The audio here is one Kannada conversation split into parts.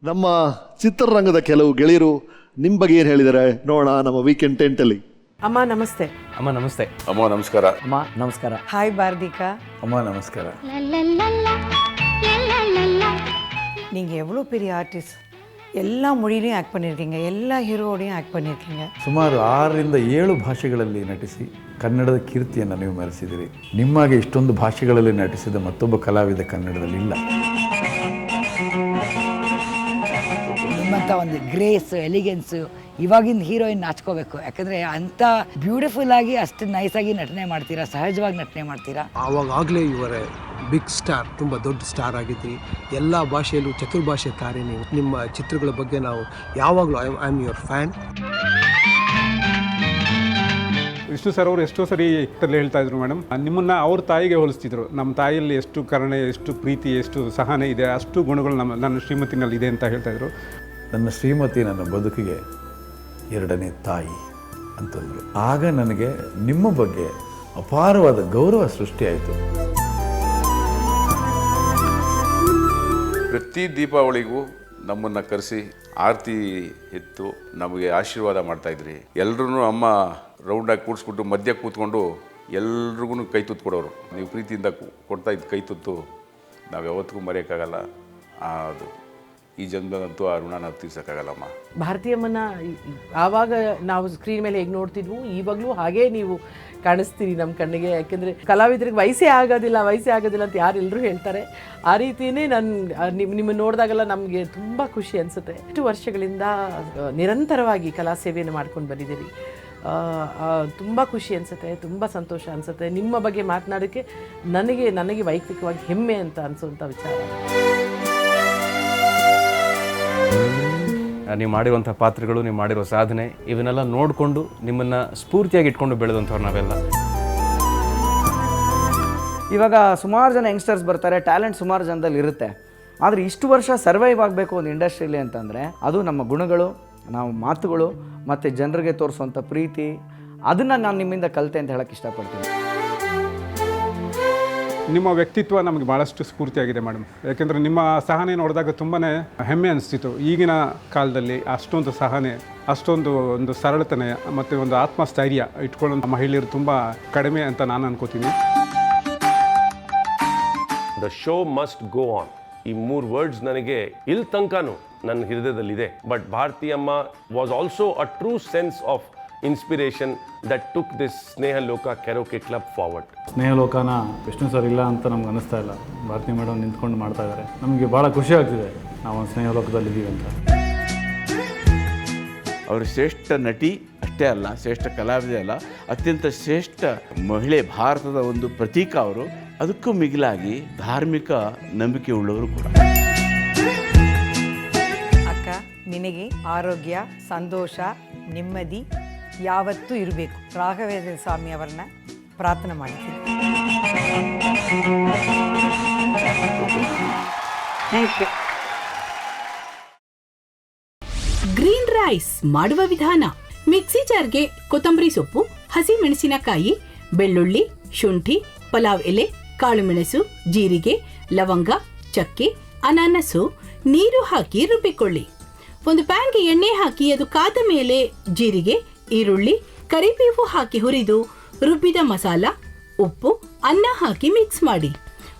ನಮ್ಮ ಚಿತ್ರರಂಗದ ಕೆಲವು ಗೆಳೆಯರು ನಿಮ್ಮ ಬಗ್ಗೆ ಏನು ಹೇಳಿದ್ದಾರೆ ನೋಡೋಣ ನಮ್ಮ ವೀಕೆಂಡ್ ಟೆಂಟಲ್ಲಿ. ಅಮ್ಮ ನಮಸ್ತೆ. ಅಮ್ಮ ನಮಸ್ತೆ. ಅಮ್ಮ ನಮಸ್ಕಾರ. ಅಮ್ಮ ನಮಸ್ಕಾರ. ಹಾಯ್ பாரதிகா. ಅಮ್ಮ ನಮಸ್ಕಾರ. நீங்கள் எவ்வளோ பெரிய ஆர்டிஸ்ட், எல்லா மொழியிலையும் ஆக்ட் பண்ணியிருக்கீங்க, எல்லா ஹீரோடையும் ஆக்ட் பண்ணியிருக்கீங்க. ಸುಮಾರು 6ರಿಂದ 7 ಭಾಷೆಗಳಲ್ಲಿ ನಟಿಸಿ ಕನ್ನಡದ ಕೀರ್ತಿಯನ್ನು ನೀವು ಮೆರೆಸಿದಿರಿ. ನಿಮ್ಮಾಗೆ ಇಷ್ಟೊಂದು ಭಾಷೆಗಳಲ್ಲಿ ನಟಿಸಿದ ಮತ್ತೊಬ್ಬ ಕಲಾವಿದ ಕನ್ನಡದಲ್ಲಿ ಇಲ್ಲ. ನಿಮ್ಮಂಥ ಒಂದು ಗ್ರೇಸ್, ಎಲಿಗೆನ್ಸು ಇವಾಗಿನ ಹೀರೋಯಿನ್ ನಾಚ್ಕೋಬೇಕು. ಯಾಕಂದರೆ ಅಂಥ ಬ್ಯೂಟಿಫುಲ್ ಆಗಿ ಅಷ್ಟು ನೈಸಾಗಿ ನಟನೆ ಮಾಡ್ತೀರಾ, ಸಹಜವಾಗಿ ನಟನೆ ಮಾಡ್ತೀರಾ. ಆವಾಗಲೇ ಇವರ ಬಿಗ್ ಸ್ಟಾರ್, ತುಂಬ ದೊಡ್ಡ ಸ್ಟಾರ್ ಆಗಿದ್ರಿ. ಎಲ್ಲ ಭಾಷೆಯಲ್ಲೂ ಚತುರ್ಭಾಷೆ ತಾರೆ ನೀವು. ನಿಮ್ಮ ಚಿತ್ರಗಳ ಬಗ್ಗೆ ನಾವು ಯಾವಾಗಲೂ I am your fan. Vishnu sir ಅವರು ಎಷ್ಟೋ ಸರಿ ಹೇಳ್ತಾ ಇದ್ರು ಮೇಡಮ್, ನಿಮ್ಮನ್ನು ಅವ್ರ ತಾಯಿಗೆ ಹೋಲಿಸ್ತಿದ್ರು. ನಮ್ಮ ತಾಯಿಯಲ್ಲಿ ಎಷ್ಟು ಕರುಣೆ, ಎಷ್ಟು ಪ್ರೀತಿ, ಎಷ್ಟು ಸಹನೆ ಇದೆ, ಅಷ್ಟು ಗುಣಗಳು ನನ್ನ ಶ್ರೀಮತಿನಲ್ಲಿ ಇದೆ ಅಂತ ಹೇಳ್ತಾ ಇದ್ರು. ನನ್ನ ಶ್ರೀಮತಿ ನನ್ನ ಬದುಕಿಗೆ 2ನೇ ತಾಯಿ ಅಂತಂದರು. ಆಗ ನನಗೆ ನಿಮ್ಮ ಬಗ್ಗೆ ಅಪಾರವಾದ ಗೌರವ ಸೃಷ್ಟಿಯಾಯಿತು. ಪ್ರತಿ ದೀಪಾವಳಿಗೂ ನಮ್ಮನ್ನು ಕರೆಸಿ ಆರತಿ ಎತ್ತು ನಮಗೆ ಆಶೀರ್ವಾದ ಮಾಡ್ತಾಯಿದ್ರಿ. ಎಲ್ಲರೂ ಅಮ್ಮ ರೌಂಡಾಗಿ ಕೂಡಿಸ್ಬಿಟ್ಟು ಮಧ್ಯ ಕೂತ್ಕೊಂಡು ಎಲ್ರಿಗೂ ಕೈ ತುತ್ತು ಕೊಡೋರು. ನೀವು ಪ್ರೀತಿಯಿಂದ ಕೊಡ್ತಾ ಇದ್ದು ಕೈ ತುತ್ತು ನಾವು ಯಾವತ್ತಿಗೂ ಮರೆಯೋಕ್ಕಾಗಲ್ಲ. ಅದು ಈ ಜನ್ಮದಂತೂ ಆ ಋಣ ನಾವು ತೀರ್ಸೋಕ್ಕಾಗಲ್ಲಮ್ಮ. ಭಾರತೀಯಮ್ಮನ ಆವಾಗ ನಾವು ಸ್ಕ್ರೀನ್ ಮೇಲೆ ಹೇಗೆ ನೋಡ್ತಿದ್ವು, ಇವಾಗಲೂ ಹಾಗೇ ನೀವು ಕಾಣಿಸ್ತೀರಿ ನಮ್ಮ ಕಣ್ಣಿಗೆ. ಯಾಕೆಂದರೆ ಕಲಾವಿದರಿಗೆ ವಯಸ್ಸೇ ಆಗೋದಿಲ್ಲ ಅಂತ ಯಾರೆಲ್ಲರೂ ಹೇಳ್ತಾರೆ. ಆ ರೀತಿಯೇ ನಿಮ್ಮನ್ನು ನೋಡಿದಾಗೆಲ್ಲ ನಮಗೆ ತುಂಬ ಖುಷಿ ಅನಿಸುತ್ತೆ. ಎಷ್ಟು ವರ್ಷಗಳಿಂದ ನಿರಂತರವಾಗಿ ಕಲಾ ಸೇವೆಯನ್ನು ಮಾಡ್ಕೊಂಡು ಬಂದಿದ್ದೀರಿ. ತುಂಬ ಖುಷಿ ಅನಿಸುತ್ತೆ, ತುಂಬ ಸಂತೋಷ ಅನಿಸುತ್ತೆ. ನಿಮ್ಮ ಬಗ್ಗೆ ಮಾತನಾಡೋಕ್ಕೆ ನನಗೆ ವೈಯಕ್ತಿಕವಾಗಿ ಹೆಮ್ಮೆ ಅಂತ ಅನಿಸುವಂಥ ವಿಚಾರ. ನೀವು ಮಾಡಿರುವಂಥ ಪಾತ್ರಗಳು, ನೀವು ಮಾಡಿರೋ ಸಾಧನೆ, ಇವನ್ನೆಲ್ಲ ನೋಡಿಕೊಂಡು ನಿಮ್ಮನ್ನು ಸ್ಫೂರ್ತಿಯಾಗಿ ಇಟ್ಕೊಂಡು ಬೆಳೆದಂಥವ್ರು ನಾವೆಲ್ಲ. ಇವಾಗ ಸುಮಾರು ಜನ ಯಂಗ್ಸ್ಟರ್ಸ್ ಬರ್ತಾರೆ, ಟ್ಯಾಲೆಂಟ್ ಸುಮಾರು ಜನದಲ್ಲಿ ಇರುತ್ತೆ. ಆದರೆ ಇಷ್ಟು ವರ್ಷ ಸರ್ವೈವ್ ಆಗಬೇಕು ಒಂದು ಇಂಡಸ್ಟ್ರಿಯಲ್ಲಿ ಅಂತಂದರೆ ಅದು ನಮ್ಮ ಗುಣಗಳು, ನಾವು ಮಾತುಗಳು ಮತ್ತು ಜನರಿಗೆ ತೋರಿಸುವಂಥ ಪ್ರೀತಿ, ಅದನ್ನು ನಾನು ನಿಮ್ಮಿಂದ ಕಲಿತೆ ಅಂತ ಹೇಳಕ್ಕೆ ಇಷ್ಟಪಡ್ತೀನಿ. ನಿಮ್ಮ ವ್ಯಕ್ತಿತ್ವ ನಮಗೆ ಭಾಳಷ್ಟು ಸ್ಫೂರ್ತಿಯಾಗಿದೆ ಮೇಡಮ್. ಯಾಕೆಂದರೆ ನಿಮ್ಮ ಸಹನೆ ನೋಡಿದಾಗ ತುಂಬಾ ಹೆಮ್ಮೆ ಅನಿಸ್ತಿತ್ತು. ಈಗಿನ ಕಾಲದಲ್ಲಿ ಅಷ್ಟೊಂದು ಸಹನೆ, ಅಷ್ಟೊಂದು ಒಂದು ಸರಳತನೆ ಮತ್ತು ಒಂದು ಆತ್ಮಸ್ಥೈರ್ಯ ಇಟ್ಕೊಳ್ಳೋ ಮಹಿಳೆಯರು ತುಂಬ ಕಡಿಮೆ ಅಂತ ನಾನು ಅನ್ಕೋತೀನಿ. The show must go on. ಈ 3 ವರ್ಡ್ಸ್ ನನಗೆ ಇಲ್ಲಿ ತನಕನೂ ನನ್ನ ಹೃದಯದಲ್ಲಿದೆ. But Bharatiyamma was also a true sense of inspiration that took this Snehaloka karaoke club forward. ಸ್ನೇಹಲೋಕನ ವಿಷ್ಣು ಸರ್ ಇಲ್ಲ ಅಂತ ನಮ್ಗೆ ಅನ್ನಿಸ್ತಾ ಇಲ್ಲ. ಭಾರತಿ ಮೇಡಮ್ ನಿಂತ್ಕೊಂಡು ಮಾಡ್ತಾ ಇದ್ದಾರೆ. ನಮಗೆ ಭಾಳ ಖುಷಿ ಆಗ್ತಿದೆ ನಾವು ಒಂದು ಸ್ನೇಹಲೋಕದಲ್ಲಿದ್ದೀವಿ ಅಂತ. ಅವರು ಶ್ರೇಷ್ಠ ನಟಿ ಅಷ್ಟೇ ಅಲ್ಲ, ಶ್ರೇಷ್ಠ ಕಲಾವಿದೆ ಅಲ್ಲ, ಅತ್ಯಂತ ಶ್ರೇಷ್ಠ ಮಹಿಳೆ, ಭಾರತದ ಒಂದು ಪ್ರತೀಕ ಅವರು. ಅದಕ್ಕೂ ಮಿಗಿಲಾಗಿ ಧಾರ್ಮಿಕ ನಂಬಿಕೆ ಉಳ್ಳವರು ಕೂಡ. ಅಕ್ಕ, ನಿನಗೆ ಆರೋಗ್ಯ, ಸಂತೋಷ, ನೆಮ್ಮದಿ ಯಾವತ್ತೂ ಇರಬೇಕು. ರಾಘವೇಂದ್ರ ಸ್ವಾಮಿ ಅವರನ್ನ ಪ್ರಾರ್ಥನೆ ಮಾಡ್ತೀನಿ. Thank you. ಗ್ರೀನ್ ರೈಸ್ ಮಾಡುವ ವಿಧಾನ: ಮಿಕ್ಸಿ ಜಾರ್ಗೆ ಕೊತ್ತಂಬರಿ ಸೊಪ್ಪು, ಹಸಿ ಮೆಣಸಿನಕಾಯಿ, ಬೆಳ್ಳುಳ್ಳಿ, ಶುಂಠಿ, ಪಲಾವ್ ಎಲೆ, ಕಾಳುಮೆಣಸು, ಜೀರಿಗೆ, ಲವಂಗ, ಚಕ್ಕೆ, ಅನಾನಸು, ನೀರು ಹಾಕಿ ರುಬ್ಬಿಕೊಳ್ಳಿ. ಒಂದು ಪ್ಯಾನ್ಗೆ ಎಣ್ಣೆ ಹಾಕಿ ಅದು ಕಾದ ಮೇಲೆ ಜೀರಿಗೆ, ಈರುಳ್ಳಿ, ಕರಿಬೇವು ಹಾಕಿ ಹುರಿದು ರುಬ್ಬಿದ ಮಸಾಲ, ಉಪ್ಪು, ಅನ್ನ ಹಾಕಿ ಮಿಕ್ಸ್ ಮಾಡಿ.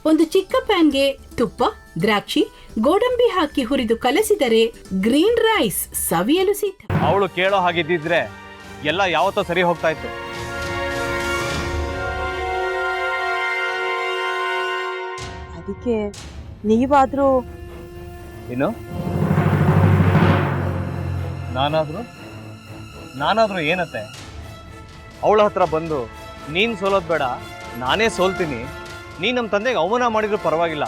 ಒಂದು ಚಿಕ್ಕ ಪ್ಯಾನ್ಗೆ ತುಪ್ಪ, ದ್ರಾಕ್ಷಿ, ಗೋಡಂಬಿ ಹಾಕಿ ಹುರಿದು ಕಲಸಿದರೆ ಗ್ರೀನ್ ರೈಸ್ ಸವಿಯಲು ಸಿದ್ಧ. ಅವಳು ಕೇಳೋ ಹಾಗಿದ್ದಿದ್ರೆ ಎಲ್ಲ ಯಾವತ್ತೋ ಸರಿ ಹೋಗ್ತಾ ಇತ್ತು. ಅದಕ್ಕೆ ನೀವಾದರೂ ಏನು? ನಾನಾದರೂ ಏನತ್ತೆ? ಅವಳ ಹತ್ರ ಬಂದು ನೀನು ಸೋಲೋದು ಬೇಡ, ನಾನೇ ಸೋಲ್ತೀನಿ, ನೀನು ನಮ್ಮ ತಂದೆಗೆ ಅವಮಾನ ಮಾಡಿದ್ರು ಪರವಾಗಿಲ್ಲ,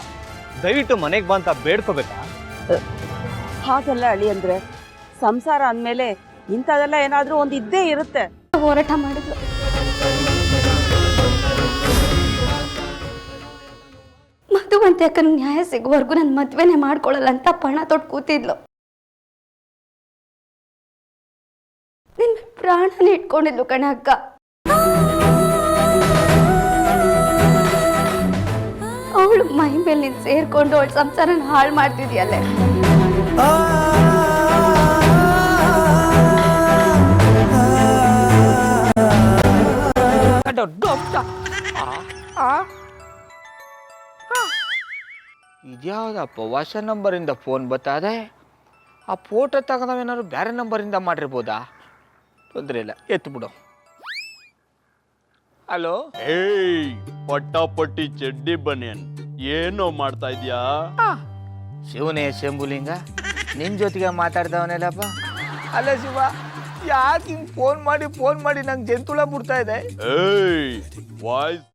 ದಯವಿಟ್ಟು ಮನೆಗೆ ಬಾ ಅಂತ ಬೇಡ್ಕೋಬೇಕಾ? ಹಾಗೆಲ್ಲ ಅಳಿ ಅಂದರೆ ಸಂಸಾರ ಅಂದಮೇಲೆ ಇಂಥದೆಲ್ಲ ಏನಾದರೂ ಒಂದು ಇದ್ದೇ ಇರುತ್ತೆ. ಹೋರಾಟ ಮಾಡಿದ್ಲು. ಮಧುವಂತೆ ಅಕ್ಕನ ನ್ಯಾಯ ಸಿಗುವವರೆಗೂ ನನ್ನ ಮದುವೆನೇ ಮಾಡ್ಕೊಳ್ಳಲ್ಲ ಅಂತ ಪಣ ತೊಟ್ಟು ಕೂತಿದ್ಲು. ನಿನ್ನ ಪ್ರಾಣನೇ ಇಟ್ಕೊಂಡಿದ್ಲು ಕಣ ಅಕ್ಕ. ಅವಳು ಮೈ ಮೇಲೆ ನೀನು ಸೇರ್ಕೊಂಡು ಅವಳ ಸಂಸಾರನ ಹಾಳು ಮಾಡ್ತಿದ್ಯಲ್ಲೇ. ಇದ್ಯಾವುದಪ್ಪ ಹೊಸ ನಂಬರಿಂದ ಫೋನ್ ಬತ್ತದೆ. ಆ ಫೋಟೋ ತಗೊಂಡವೇನಾದ್ರು ಬೇರೆ ನಂಬರಿಂದ ಮಾಡಿರ್ಬೋದಾ? ತೊಂದರೆ ಇಲ್ಲ, ಎತ್ಬಿಡು. ಹಲೋ, ಏಯ್ ಪಟ್ಟಾಪಟ್ಟಿ ಚಡ್ಡಿ ಬನಿಯನ್, ಏನೋ ಮಾಡ್ತಾ ಇದ್ಯಾ? ಶಿವನೇ ಶಂಭುಲಿಂಗ, ನಿನ್ನ ಜೊತೆಗೆ ಮಾತಾಡ್ದವನೇಲಪ್ಪ. ಅಲ್ಲ ಶಿವ, ಯಾಕೆ ಹಿಂಗೆ ಫೋನ್ ಮಾಡಿ ನಂಗೆ ಜಂತುಳ ಬಿಡ್ತಾ ಇದೆ? ಏಯ್ ವಾಯ್ಸ್